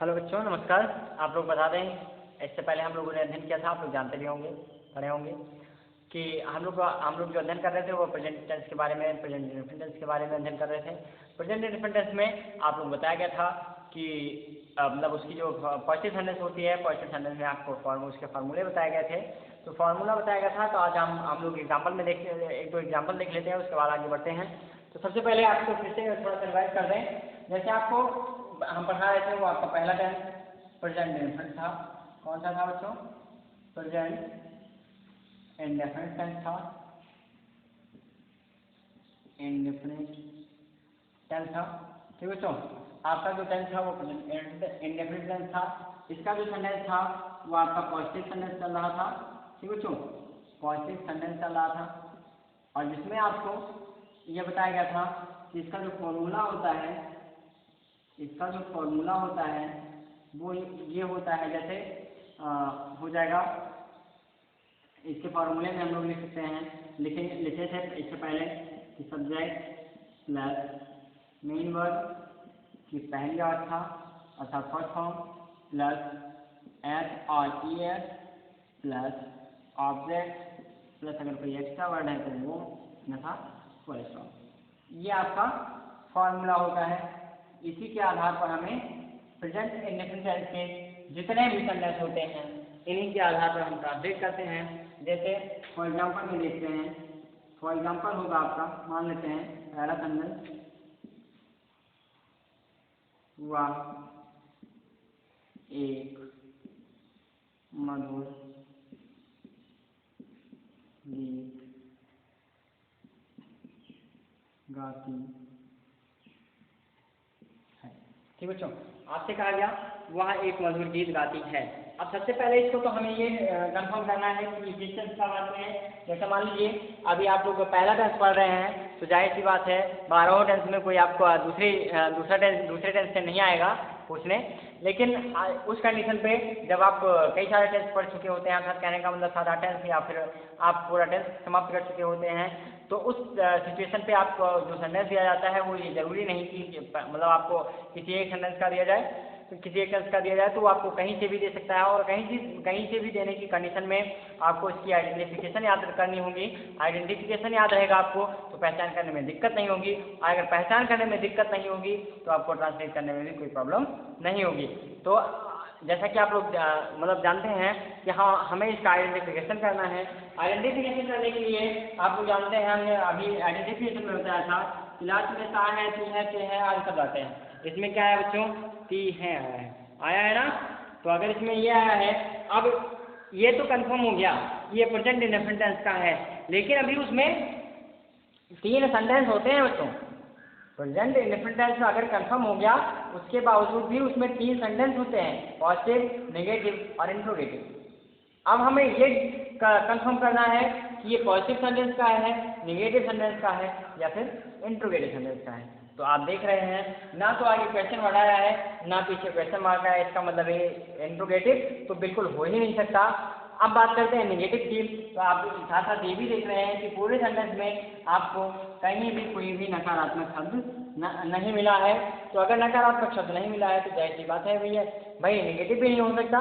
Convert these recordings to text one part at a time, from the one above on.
Hello बच्चों, नमस्कार। आप लोग बता दें, इससे पहले हम लोगों ने अध्ययन किया था, आप लोग जानते भी होंगे, पढ़े होंगे कि हम लोग जो अध्ययन कर रहे थे वो प्रेजेंट टेंस के बारे में, प्रेजेंट इंडेफिनिट टेंस के बारे में अध्ययन कर रहे थे। प्रेजेंट इंडेफिनिट टेंस में आप लोग बताया गया था कि मतलब उसकी जो पॉजिटिव सेंटेंस होती है, पॉजिटिव सेंटेंस में आपको उसके फार्मूले बताए गए थे। तो फार्मूला बताया गया था, तो आज हम लोग एग्जाम्पल में एक दो एग्जाम्पल देख लेते हैं, उसके बाद आगे बढ़ते हैं। तो सबसे पहले आपको फिर से थोड़ा सा रिवाइज कर दें। जैसे आपको हम पढ़ा रहे थे, वो आपका पहला टेंस प्रेजेंट इंडेफिनिट था। कौन सा था बच्चों? प्रेजेंट इंडेफिनिट टेंस था। इंडेफिनिट टेंस था, ठीक है बच्चों। आपका जो टेंस था वो इंडेफिनिट टेंस था। इसका जो सेंटेंस था वो आपका पॉजिटिव सेंटेंस चल रहा था, ठीक है बच्चों, पॉजिटिव सेंटेंस चल रहा था। और जिसमें आपको ये बताया गया था कि इसका जो फॉर्मूला होता है, इसका जो फॉर्मूला होता है वो ये होता है, जैसे हो जाएगा। इसके फार्मूले में हम लोग लिख सकते हैं, लिखे थे इससे पहले कि सब्जेक्ट प्लस मेन वर्ब की पहली अवस्था अर्थात फर्स्ट फॉर्म प्लस एस और E S plus object plus अगर कोई एक्स्ट्रा वर्ड है तो वो था फर्स्ट फॉर्म। ये आपका फॉर्मूला होता है। इसी के आधार पर हमें प्रेजेंट इंडेफिनिट टेंस के जितने भी सेंटेंस होते हैं इन्हीं के आधार पर हम ट्रांसलेट करते हैं। जैसे फॉर एग्जांपल में देखते हैं, फॉर एग्जांपल होगा आपका, मान लेते हैं पहला सेंटेंस हुआ एक मधुर गीत गाती है, ठीक बच्चों। आपसे कहा गया वह एक मधुर गीत गाती है। अब सबसे पहले इसको तो हमें ये कंफर्म करना है कि किस टेंस का बात है। जैसे मान लीजिए अभी आप लोग पहला टेंस पढ़ रहे हैं, तो जाहिर सी बात है 12 टेंस में कोई आपको दूसरे टेंस से नहीं आएगा पूछने। लेकिन उस कंडीशन पे जब आप कई सारे टेंस पढ़ चुके होते हैं, अर्थात कहने का मतलब 7-8 टेंस या फिर आप पूरा टेंस समाप्त कर चुके होते हैं, तो उस सिचुएशन पे आपको जो सेंटेंस दिया जाता है वो ये जरूरी नहीं कि मतलब आपको किसी एक सेंटेंस का दिया जाए, तो किसी एक टेंस का दिया जाए तो वो आपको कहीं से भी दे सकता है। और कहीं से भी देने की कंडीशन में आपको इसकी आइडेंटिफिकेशन याद करनी होगी। आइडेंटिफिकेशन याद रहेगा आपको तो पहचान करने में दिक्कत नहीं होगी। अगर पहचान करने में दिक्कत नहीं होगी तो आपको ट्रांसलेट करने में भी कोई प्रॉब्लम नहीं होगी। तो जैसा कि आप लोग मतलब जानते हैं कि हाँ, हमें इसका आइडेंटिफिकेशन करना है। आइडेंटिफिकेशन करने के लिए आप लोग जानते हैं, हमने अभी आइडेंटिफिकेशन में बताया था कि लास्ट में ता है, ती है, ते है, आदि सब आते हैं। इसमें क्या है बच्चों? ती है आया है ना। तो अगर इसमें ये आया है, अब ये तो कंफर्म हो गया ये प्रेजेंट इंडेफिनिट टेंस का है। लेकिन अभी उसमें 3 सेंटेंस होते हैं बच्चों। प्रेजेंट इंडेफिनिट टेंस में अगर कंफर्म हो गया, उसके बावजूद भी उसमें 3 सेंटेंस होते हैं, पॉजिटिव, नेगेटिव और इंट्रोगेटिव। अब हमें ये कंफर्म करना है कि ये पॉजिटिव सेंटेंस का है, नेगेटिव सेंटेंस का है या फिर इंट्रोगेटिव सेंटेंस का है। तो आप देख रहे हैं ना, तो आगे क्वेश्चन वर्ड आया है ना पीछे क्वेश्चन मार्क आया है, इसका मतलब ये इंट्रोगेटिव तो बिल्कुल हो ही नहीं सकता। अब बात करते हैं नेगेटिव की। तो आप साथ साथ ये भी देख रहे हैं कि पूरे सेंटेंस में आपको कहीं भी कोई भी नकारात्मक शब्द नहीं मिला है। तो अगर नकारात्मक शब्द नहीं मिला है तो जाहिर सी बात है भैया भाई नेगेटिव भी नहीं हो सकता।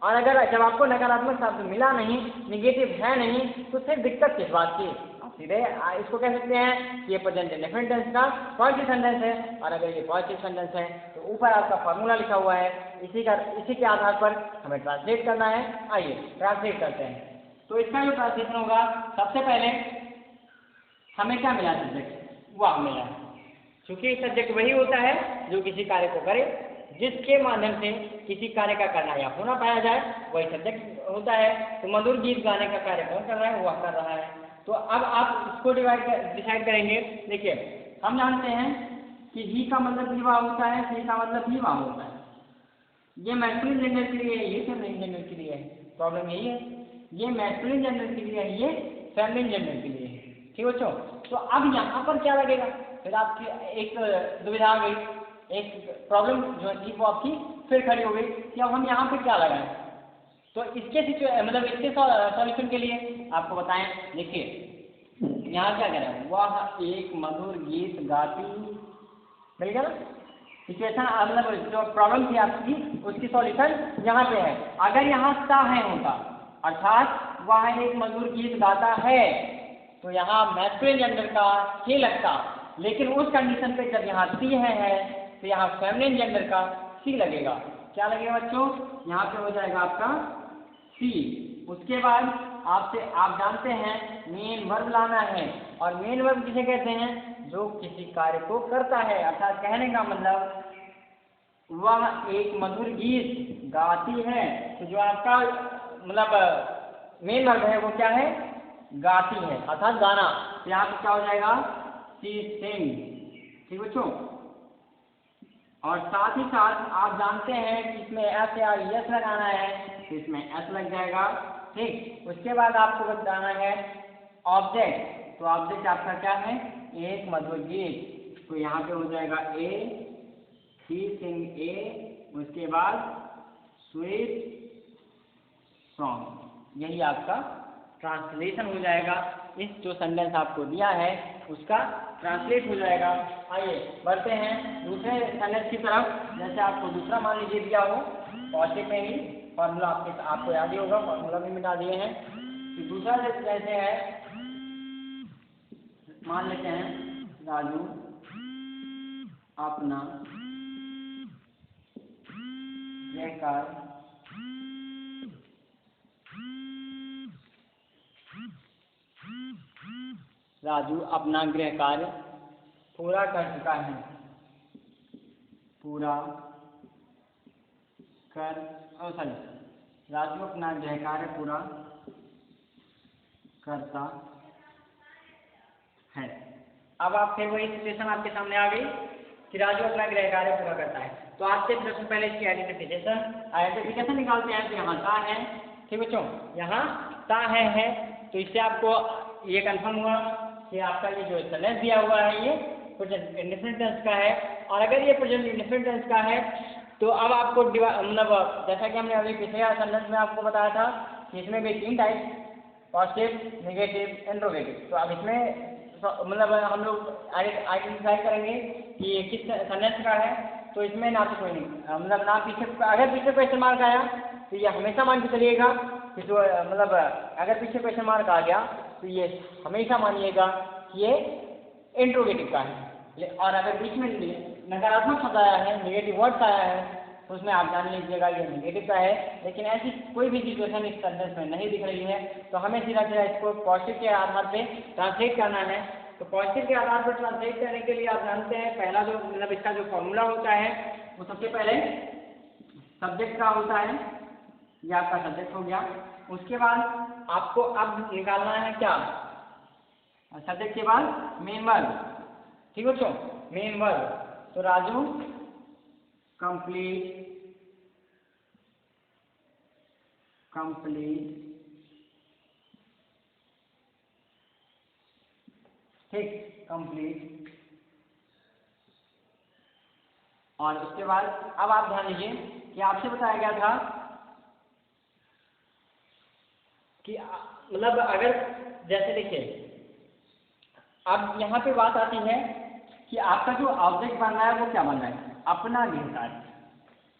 और अगर जब आपको नकारात्मक शब्द मिला नहीं, नेगेटिव है नहीं, तो फिर दिक्कत किस बात की? आप सीधे इसको कह सकते हैं कि ये प्रेजेंट इंडेफिनिट टेंस का पॉजिटिव सेंटेंस है। और अगर ये पॉजिटिव सेंटेंस है तो ऊपर आपका फार्मूला लिखा हुआ है, इसी के आधार पर हमें ट्रांसलेट करना है। आइए ट्रांसलेट करते हैं। तो इसका जो ट्रांसलेशन होगा, सबसे पहले हमें क्या मिला? सब्जेक्ट वह मिला। क्योंकि सब्जेक्ट वही होता है जो किसी कार्य को करे, जिसके माध्यम से किसी कार्य का करना या होना पाया जाए, वही सब्जेक्ट होता है। तो मधुर गीत गाने का कार्य कौन कर रहा है? वह कर रहा है। तो अब आप इसको डिसाइड करेंगे। देखिए, हम जानते हैं कि ही का मतलब विवाह होता है, सी का मतलब विवाह होता है। ये मैस्कुलिन जेंडर के लिए है, ये फेमिनिन जेंडर के लिए है। प्रॉब्लम यही है, ये मैस्कुलिन जेंडर के लिए है, ये फेमिनिन जेंडर के लिए है, ठीक है बच्चों। तो अब यहाँ पर क्या लगेगा? फिर आपकी एक दुविधा आ गई, एक प्रॉब्लम जो थी वो आपकी फिर खड़ी हो गई कि अब हम यहाँ पे क्या लगाएं। तो इसके मतलब इसके सॉल्यूशन के लिए आपको बताएं। देखिए यहाँ क्या कह रहा है, वह एक मधुर गीत गाती, मिल गया ना। सिचुएशन मतलब जो प्रॉब्लम थी आपकी उसकी सॉल्यूशन यहाँ पे है। अगर यहाँ सा है होता अर्थात वह एक मधुर गीत गाता है तो यहाँ मैस्कुलिन जेंडर का ही लगता, लेकिन उस कंडीशन पे जब यहाँ सी है तो यहाँ फेमिनिन जेंडर का सी लगेगा। क्या लगेगा बच्चों? यहाँ पे हो जाएगा आपका सी। उसके बाद आप जानते हैं मेन वर्ब लाना है, और मेन वर्ब किसे कहते हैं? जो किसी कार्य को करता है, अर्थात कहने का मतलब वह एक मधुर गीत गाती है। तो जो आपका मतलब मेन वर्ब है वो क्या है? गाती है, अर्थात गाना। तो यहाँ पे क्या हो जाएगा? सी सिंग। ठीक बच्चों, और साथ ही साथ आप जानते हैं कि इसमें एस या यस लगाना है तो इसमें एस लग जाएगा। ठीक, उसके बाद आपको बताना है ऑब्जेक्ट। तो ऑब्जेक्ट आपका क्या है? एक मधुर गीत। तो यहाँ पे हो जाएगा ए, ही सिंग ए, उसके बाद स्वीट सॉन्ग। यही आपका ट्रांसलेशन हो जाएगा। इस जो सेंटेंस आपको दिया है उसका ट्रांसलेट हो जाएगा। आइए बढ़ते हैं दूसरे सेंटेंस की तरफ। जैसे आपको दूसरा मान लीजिए दिया हो, पॉजिटिव में ही फॉर्मूला आपको याद ही होगा, फॉर्मूला भी मिटा दिए हैं। तो दूसरा जैसे है, मान लेते हैं राजू अपना यह कार्य राजू अपना गृह कार्य पूरा कर चुका है। राजू अपना गृह कार्य पूरा करता है। अब आप फिर वही सिचुएशन आपके सामने आ गई कि राजू अपना गृह कार्य पूरा करता है। तो आपसे सबसे पहले इसकी आइडेंटिफिकेशन निकालते हैं। तो यहाँ ता है। ठीक बच्चों, यहाँ ता है तो इससे आपको ये कंफर्म हुआ कि आपका ये जो सेंटेंस दिया हुआ है ये प्रेजेंट इंडेफिनिट टेंस का है। और अगर ये प्रेजेंट इंडेफिनिट टेंस का है तो अब आपको मतलब जैसा कि हमने अभी पिछले सेंटेंस में आपको बताया था कि इसमें भी 3 टाइप, पॉजिटिव, नेगेटिव, इंट्रोगेटिव। तो अब इसमें मतलब हम लोग आइडेंटिफाई करेंगे कि ये किस सेंटेंस का है। तो इसमें ना तो कोई नहीं मतलब ना पीछे, अगर पीछे क्वेश्चन मार्क आया तो ये हमेशा मान के चलिएगा कि जो मतलब अगर पीछे क्वेश्चन मार्क आ गया तो ये हमेशा मानिएगा कि ये इंट्रोगेटिव का है। और अगर बीच में नकारात्मक शब्द आया है, नेगेटिव वर्ड्स आया है, तो उसमें आप जान लीजिएगा ये नेगेटिव का है। लेकिन ऐसी कोई भी सिचुएशन इस सेंटेंस में नहीं दिख रही है तो हमें सीधा सीधा इसको पॉजिटिव के आधार पे ट्रांसलेट करना है। तो पॉजिटिव के आधार पर ट्रांसलेट करने के लिए आप जानते हैं पहला जो मतलब इसका जो फॉर्मूला होता है वो सबसे पहले सब्जेक्ट का होता है। ये आपका सब्जेक्ट हो गया। उसके बाद आपको अब निकालना है क्या? सब्जेक्ट के बाद मेन वर्ब। ठीक बच्चों, मेन वर्ब। तो राजू कंप्लीट ठीक, कंप्लीट। और उसके बाद अब आप ध्यान दीजिए कि आपसे बताया गया था कि मतलब अगर जैसे देखिए अब यहाँ पे बात आती है कि आपका जो ऑब्जेक्ट बन रहा है वो क्या बन रहा है? अपना गृह कार्य।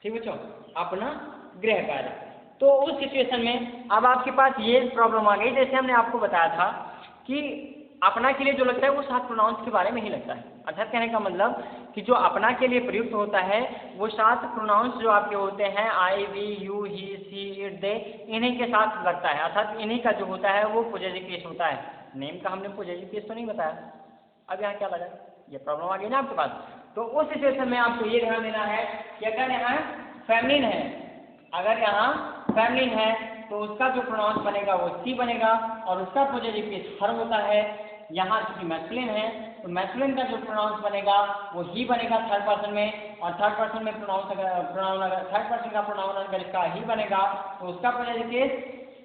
ठीक बच्चों, अपना गृह कार्य। तो उस सिचुएशन में अब आपके पास ये प्रॉब्लम आ गई, जैसे हमने आपको बताया था कि अपना के लिए जो लगता है वो 7 प्रोनाउंस के बारे में ही लगता है। अर्थात कहने का मतलब कि जो अपना के लिए प्रयुक्त होता है वो 7 प्रोनाउंस जो आपके होते हैं I, we, you, he, she, it, they, इन्हीं के साथ लगता है। अर्थात इन्हीं का जो होता है वो पॉजेसिव केस होता है। नेम का हमने पॉजेसिव केस तो नहीं बताया। अब यहाँ क्या लगा? ये प्रॉब्लम आ गई ना आपके पास। तो उस सिचुएशन में आपको ये ध्यान देना है कि अगर यहाँ फेमिनिन है, अगर यहाँ फेमिनिन है तो उसका जो प्रोनाउंस बनेगा वो सी बनेगा और उसका पॉजेसिव केस हर होता है। यहाँ चूंकि मैस्कुलिन है तो मैस्कुलिन का जो प्रोनाउंस बनेगा वो ही बनेगा थर्ड पर्सन में, और थर्ड पर्सन में प्रोनाउन अगर थर्ड पर्सन का प्रोनाउन अगर इसका ही बनेगा तो उसका पॉजेसिव केस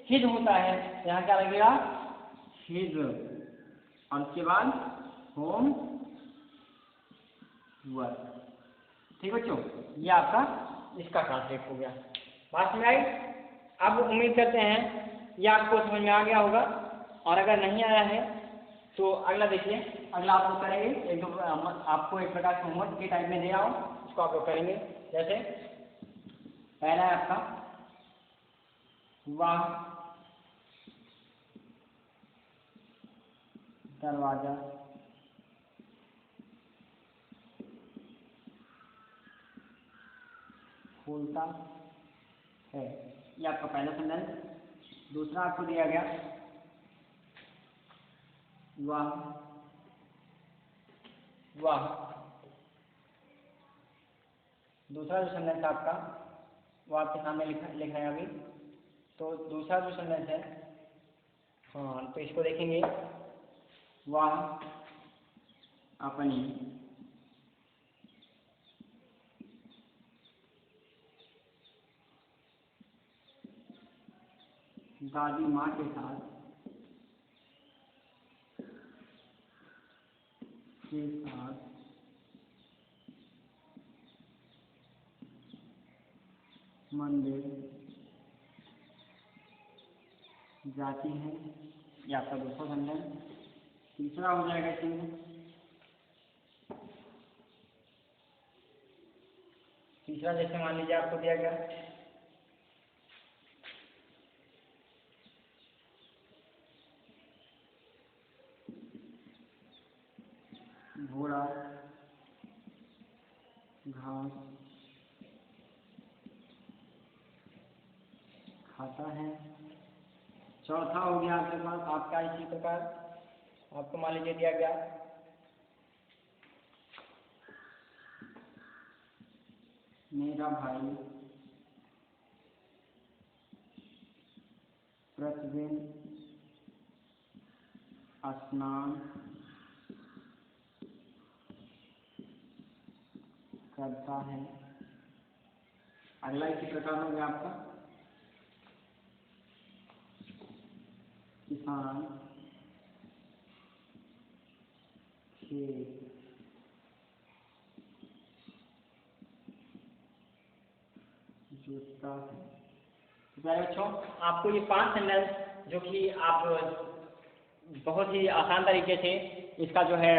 हिज होता है। यहाँ क्या लगेगा? हिज। और उसके बाद होम वर्क। ठीक बच्चों, ये आपका इसका ट्रांसलेट हो गया। बात समझ आई? अब उम्मीद करते हैं ये आपको समझ में आ गया होगा, और अगर नहीं आया है तो अगला देखिए, अगला आप लोग करेंगे एक दो आपको एक प्रकार से होमवर्क के टाइप में दे रहा हूँ, इसको आप लोग करेंगे। जैसे पहला है आपका वह दरवाजा खोलता है, ये आपका पहला सेंटेंस। दूसरा आपको दिया गया वह दूसरा जो सेंटेंस है आपका वो आपके सामने लिख रहे हैं अभी। तो दूसरा जो सेंटेंस है, हाँ, तो इसको देखेंगे। वह अपनी दादी माँ के साथ मंदिर जाती हैं, ये आपका दूसरा सेंटेंस। तीसरा हो जाएगा इसमें, तीसरा जैसे मान लीजिए आपको दिया गया घोड़ा घास खाता है। चौथा हो गया आपके पास आपका इसी प्रकार, आपको मान लीजिए दिया गया मेरा भाई प्रतिदिन स्नान करता है। अगला इसी प्रकार हो गया आपका किसान खेत जोतता है। बच्चों, आपको ये 5 सेंटेंस जो कि आप बहुत ही आसान तरीके से इसका जो है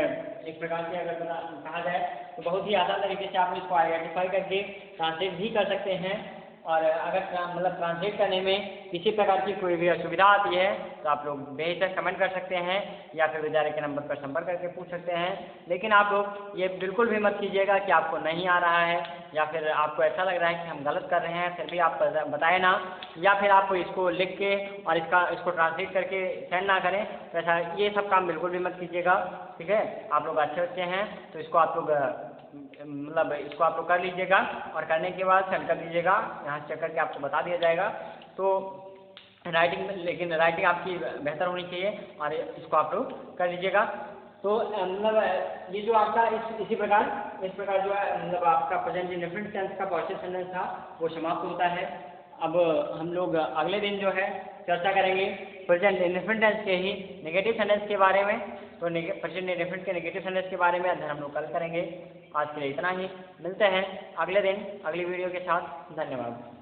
एक प्रकार से अगर कहा जाए तो बहुत ही आसान तरीके से आप इसको आइडेंटिफाई करके ट्रांसलेट भी कर सकते हैं। और अगर मतलब ट्रांसलेट करने में किसी प्रकार की कोई भी असुविधा आती है तो आप लोग बेहिचक कमेंट कर सकते हैं या फिर विद्यालय के नंबर पर संपर्क करके पूछ सकते हैं। लेकिन आप लोग ये बिल्कुल भी मत कीजिएगा कि आपको नहीं आ रहा है या फिर आपको ऐसा लग रहा है कि हम गलत कर रहे हैं, फिर भी आप बताए ना, या फिर आप इसको लिख के और इसको ट्रांसलेट करके सेंड ना करें। तो ऐसा ये सब काम बिल्कुल भी मत कीजिएगा, ठीक है। आप लोग अच्छे बच्चे हैं तो इसको आप लोग मतलब इसको आप लोग कर लीजिएगा और करने के बाद सेंड कर दीजिएगा, यहाँ से चेक करके आपको बता दिया जाएगा। तो राइटिंग में, लेकिन राइटिंग आपकी बेहतर होनी चाहिए और इसको आप लोग कर लीजिएगा। तो मतलब ये जो आपका इस प्रकार जो है मतलब आपका प्रेजेंट इंडेफिनिट टेंस का पॉजिटिव सेंटेंस था वो समाप्त होता है। अब हम लोग अगले दिन जो है चर्चा करेंगे प्रेजेंट इंडेफिनिट टेंस के ही नेगेटिव सेंटेंस के बारे में। तो प्रेजेंट इंडेफिनिट के नेगेटिव सेंटेंस के बारे में अध्ययन हम लोग कल करेंगे। आज के लिए इतना ही, मिलते हैं अगले दिन अगली वीडियो के साथ। धन्यवाद।